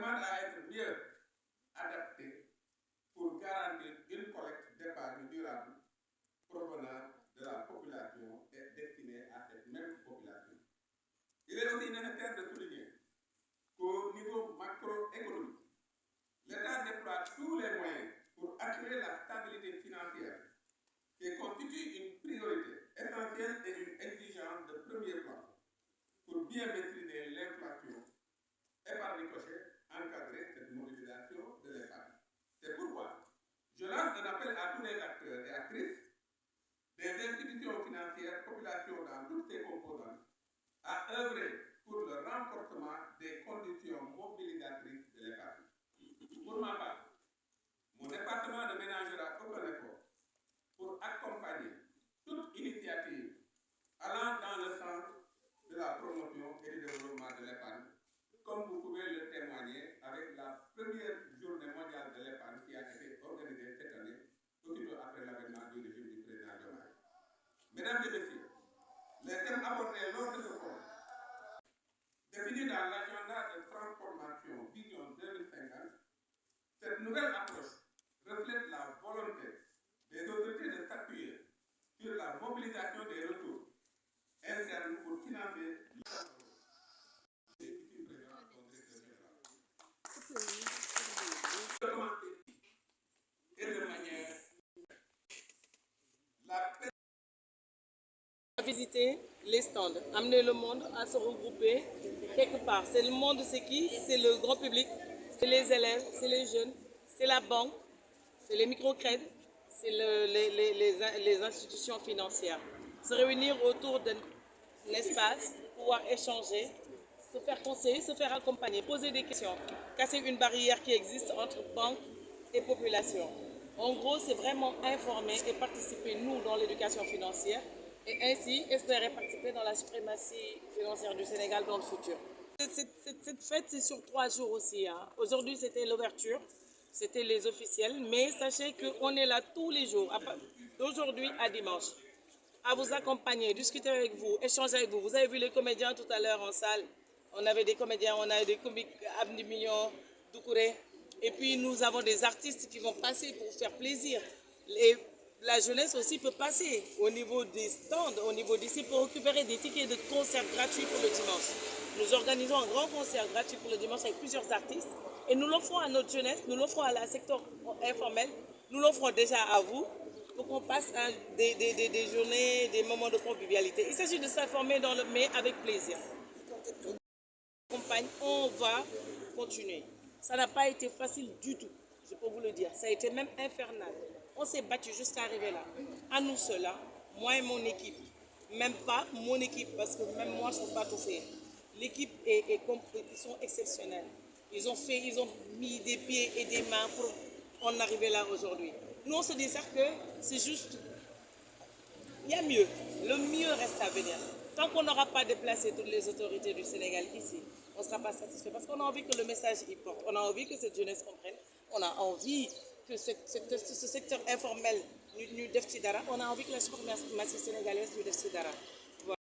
demande à être mieux adaptée pour garantir une collecte d'épargne durable provenant de la population et destinée à cette même population. Il est aussi nécessaire de souligner qu'au niveau macroéconomique, l'État déploie tous les moyens pour assurer la stabilité financière qui constitue une priorité essentielle et une exigence de premier plan pour bien maîtriser l'inflation et par ricochet encadrer cette mobilisation de l'épargne. C'est pourquoi je lance un appel à tous les acteurs et actrices des institutions financières, populations dans toutes ses composantes, à œuvrer pour le renforcement des conditions mobilisatrices de l'épargne. Pour ma part, mon département ne ménagera aucun effort pour accompagner toute initiative allant dans le sens de la promotion et du développement de l'épargne, comme vous pouvez le témoigner avec la première journée mondiale de l'épargne qui a été organisée cette année, aussitôt après l'avènement du régime du président Diomaye. Mesdames et messieurs, les thèmes abordés lors de ce forum, définis dans l'agenda de transformation Vision 2050, cette nouvelle approche reflète la volonté des autorités de s'appuyer sur la mobilisation des ressources internes pour financer et de manière visiter les stands, amener le monde à se regrouper quelque part. C'est le monde, c'est qui? C'est le grand public, c'est les élèves, c'est les jeunes, c'est la banque, c'est les microcrédits, c'est les institutions financières. Se réunir autour d'un espace, pouvoir échanger, se faire conseiller, se faire accompagner, poser des questions, casser une barrière qui existe entre banque et population. En gros, c'est vraiment informer et participer, nous, dans l'éducation financière, et ainsi espérer participer dans la suprématie financière du Sénégal dans le futur. Cette fête, c'est sur 3 jours aussi. Hein. Aujourd'hui, c'était l'ouverture, c'était les officiels, mais sachez qu'on est là tous les jours, d'aujourd'hui à dimanche, à vous accompagner, discuter avec vous, échanger avec vous. Vous avez vu les comédiens tout à l'heure en salle. On avait des comédiens, on a des comiques, Abdi Mignon, Doucouré. Et puis nous avons des artistes qui vont passer pour faire plaisir. Et la jeunesse aussi peut passer au niveau des stands, au niveau d'ici, pour récupérer des tickets de concert gratuits pour le dimanche. Nous organisons un grand concert gratuit pour le dimanche avec plusieurs artistes. Et nous l'offrons à notre jeunesse, nous l'offrons à la secteur informel, nous l'offrons déjà à vous, pour qu'on passe des journées, des moments de convivialité. Il s'agit de s'informer mais avec plaisir. On va continuer. Ça n'a pas été facile du tout, je peux vous le dire. Ça a été même infernal. On s'est battu jusqu'à arriver là. À nous ceux-là, moi et mon équipe. Même pas mon équipe, parce que même moi, je ne peux pas tout faire. L'équipe ils sont exceptionnels. Ils ont mis des pieds et des mains pour en arriver là aujourd'hui. Nous, on se dit ça que c'est juste, il y a mieux. Le mieux reste à venir. Tant qu'on n'aura pas déplacé toutes les autorités du Sénégal ici, on ne sera pas satisfait parce qu'on a envie que le message y porte. On a envie que cette jeunesse comprenne. On a envie que ce secteur informel nous def ci dara. On a envie que la suprématie sénégalaise nous def ci dara.